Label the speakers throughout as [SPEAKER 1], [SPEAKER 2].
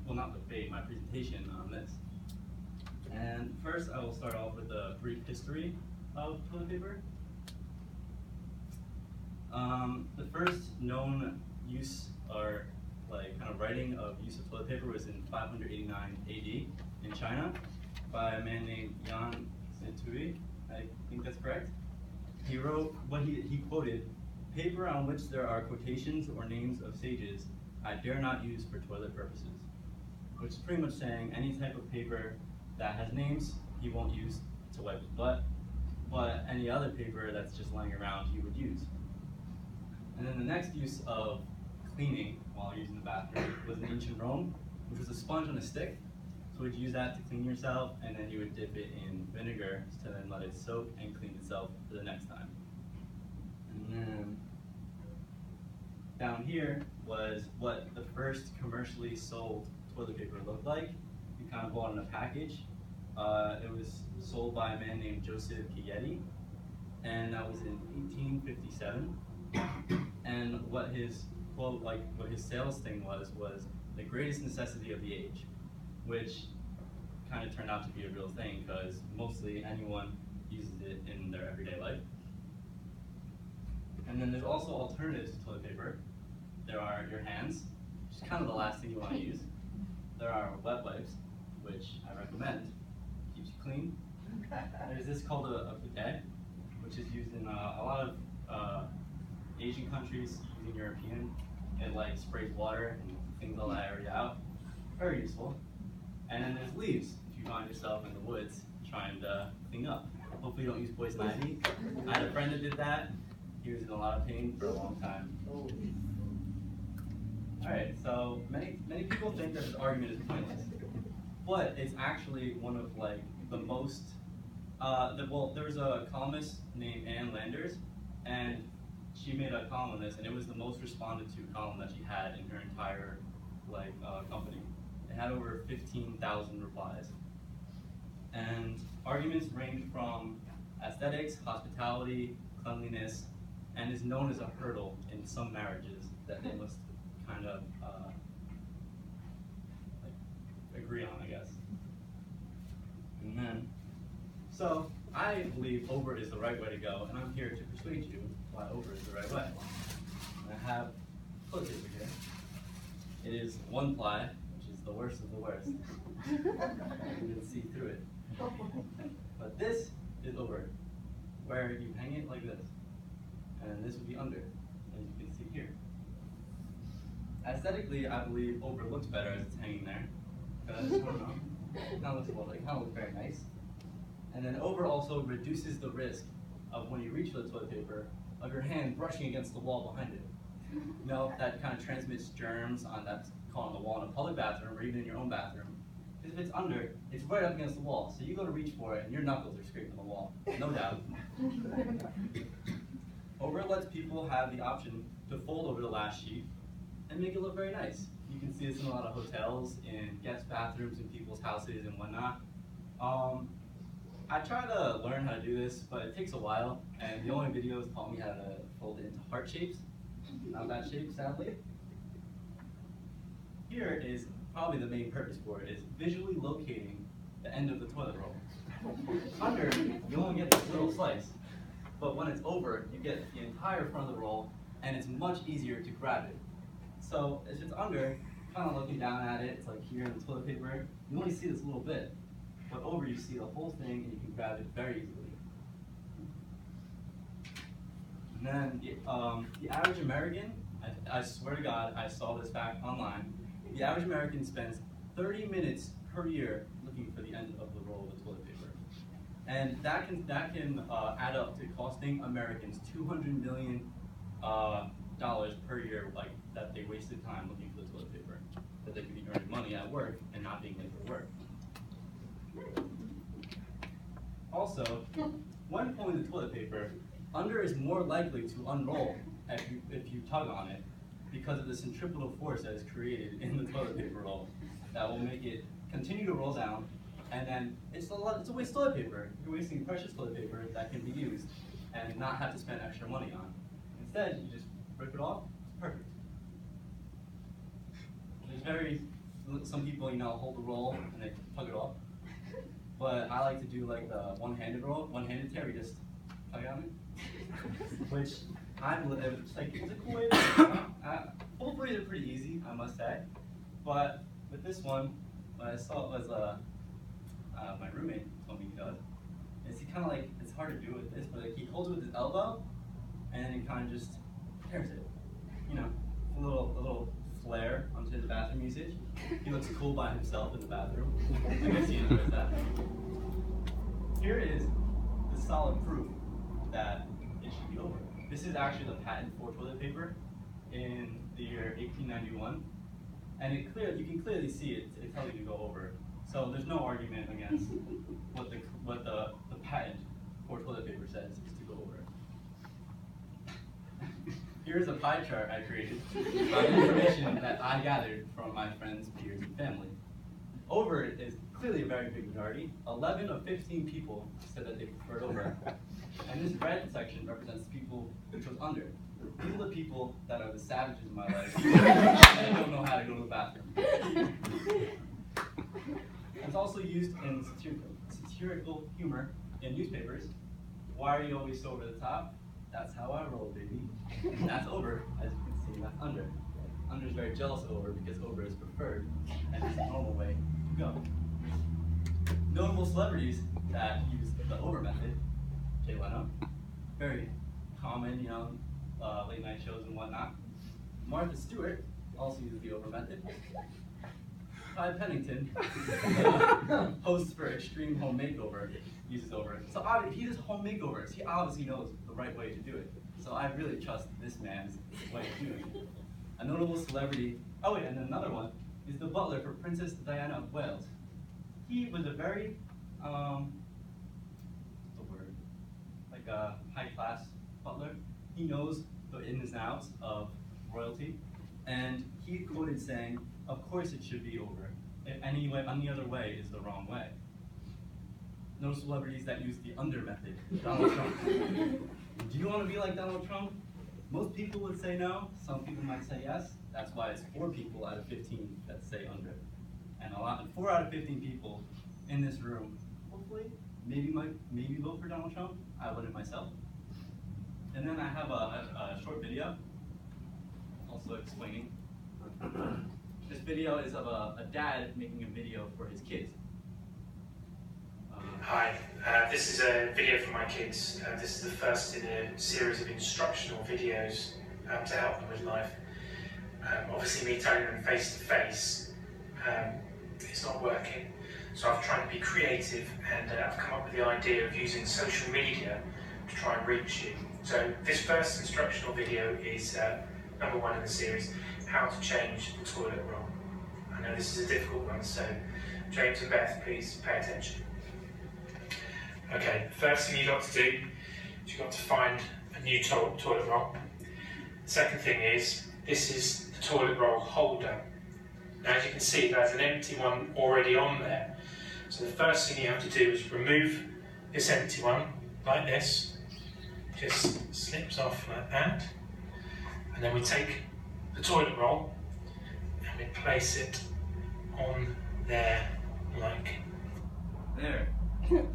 [SPEAKER 1] well, not debate, my presentation on this. And first, I will start off with a brief history of toilet paper. The first known use, or like kind of writing of use of toilet paper, was in 589 AD in China by a man named Yan Zitui. I think that's correct. He wrote what he quoted: "Paper on which there are quotations or names of sages, I dare not use for toilet purposes," which is pretty much saying any type of paper that has names he won't use to wipe his butt, but any other paper that's just laying around he would use. And then the next use of cleaning while using the bathroom was in ancient Rome, which was a sponge on a stick. So you'd use that to clean yourself, and then you would dip it in vinegar to then let it soak and clean itself for the next time. And then down here was what the first commercially sold toilet paper looked like. You kind of bought in a package. It was sold by a man named Joseph Chieti, and that was in 1857. And what his quote, like what his sales thing was the greatest necessity of the age, which kind of turned out to be a real thing because mostly anyone uses it in their everyday life. And then there's also alternatives to toilet paper. There are your hands, which is kind of the last thing you want to use. There are wet wipes, which I recommend, keeps you clean. There's this called a bidet, which is used in a lot of Asian countries, using European. It like sprays water and cleans all that area out. Very useful. And then there's leaves, if you find yourself in the woods trying to clean up. Hopefully you don't use poison ivy. I had a friend that did that. He was in a lot of pain for a long time. Alright, so many people think that this argument is pointless, but it's actually one of like the most, well, there was a columnist named Ann Landers, and she made a column on this, and it was the most responded to column that she had in her entire company. It had over 15,000 replies. And arguments range from aesthetics, hospitality, cleanliness, and is known as a hurdle in some marriages that they must kind of agree on, I guess. And then, so I believe over is the right way to go, and I'm here to persuade you why over is the right way. And I have toilet paper here. It is one ply, which is the worst of the worst. You can see through it. But this is over, where you hang it like this. And this would be under, as you can see here. Aesthetically, I believe over looks better as it's hanging there. Because, I don't know, it kind of looks very nice. And then over also reduces the risk of when you reach for the toilet paper, of your hand brushing against the wall behind it. You know, that kind of transmits germs on that on the wall in a public bathroom or even in your own bathroom. Because if it's under, it's right up against the wall. So you go to reach for it and your knuckles are scraping the wall, no doubt. Over lets people have the option to fold over the last sheet and make it look very nice. You can see this in a lot of hotels, in guest bathrooms, in people's houses and whatnot. I try to learn how to do this, but it takes a while, and the only videos taught me how to fold it into heart shapes. Not that shape, sadly. Here is probably the main purpose for it, is visually locating the end of the toilet roll. Under, you only get this little slice, but when it's over, you get the entire front of the roll, and it's much easier to grab it. So if it's under, kind of looking down at it, it's like here in the toilet paper, you only see this little bit. But over, you see the whole thing, and you can grab it very easily. And then the average American, I swear to God, I saw this fact online. The average American spends 30 minutes per year looking for the end of the roll of toilet paper, and that can add up to costing Americans $200 million per year, like that they wasted time looking for the toilet paper, that they could be earning money at work and not being late for work. Also, when pulling the toilet paper, under is more likely to unroll if you tug on it because of the centripetal force that is created in the toilet paper roll that will make it continue to roll down, and then it's a waste of toilet paper. You're wasting precious toilet paper that can be used and not have to spend extra money on. Instead, you just rip it off, it's perfect. There's very some people, hold the roll and they tug it off. But I like to do like the one-handed roll, one-handed tear, you just tug on it. Which it's a cool way to do it. Both ways are pretty easy, I must say. But with this one, what I saw was my roommate told me he does. Is he kind of like, it's hard to do with this, but like he holds it with his elbow, and then he kind of just tears it. A little flair onto his bathroom usage. He looks cool by himself in the bathroom. I guess he enjoys that. Here is the solid proof that it should be over. This is actually the patent for toilet paper in the year 1891, and you can clearly see it. It tells you to go over. So there's no argument against what the patent for toilet paper says is to go over. Here's a pie chart I created about information that I gathered from my friends, peers, and family. Over is clearly a very big majority. 11 of 15 people said that they preferred over. And this red section represents people who chose under. These are the people that are the savages in my life and don't know how to go to the bathroom. It's also used in satirical humor in newspapers. Why are you always so over the top? That's how I roll, baby. That's over, as you can see, that's under. Under is very jealous of over because over is preferred, and it's a normal way to go. Notable celebrities that use the over method: Jay Leno, very common, late night shows and whatnot. Martha Stewart also uses the over method. Ty Pennington, host for Extreme Home Makeover, uses over. So he does home makeovers. He obviously knows the right way to do it. So I really trust this man's way of doing it. A notable celebrity, and then another one, is the butler for Princess Diana of Wales. He was a very, high-class butler. He knows the ins and outs of royalty, and he quoted saying, "Of course it should be over. Any other way is the wrong way." No celebrities that use the under method. Donald Trump. Do you want to be like Donald Trump? Most people would say no. Some people might say yes. That's why it's 4 people out of 15 that say under. And 4 out of 15 people in this room, hopefully, maybe vote for Donald Trump. I wouldn't myself. And then I have a short video also explaining. This video is of a dad making a video for his kids.
[SPEAKER 2] Hi, this is a video for my kids. This is the first in a series of instructional videos to help them with life. Obviously me telling them face to face, it's not working. So I've tried to be creative, and I've come up with the idea of using social media to try and reach you. So this first instructional video is number 1 in the series, how to change the toilet roll. I know this is a difficult one, so James and Beth, please pay attention. Okay, first thing you've got to do is you've got to find a new toilet roll. The second thing is, this is the toilet roll holder. Now as you can see, there's an empty one already on there. So the first thing you have to do is remove this empty one, like this. Just slips off like that. And then we take the toilet roll and we place it on there like
[SPEAKER 1] there.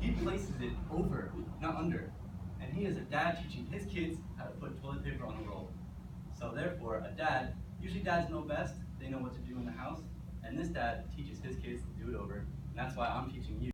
[SPEAKER 1] He places it over, not under. And he is a dad teaching his kids how to put toilet paper on a roll. So therefore, usually dads know best, they know what to do in the house, and this dad teaches his kids to do it over, and that's why I'm teaching you.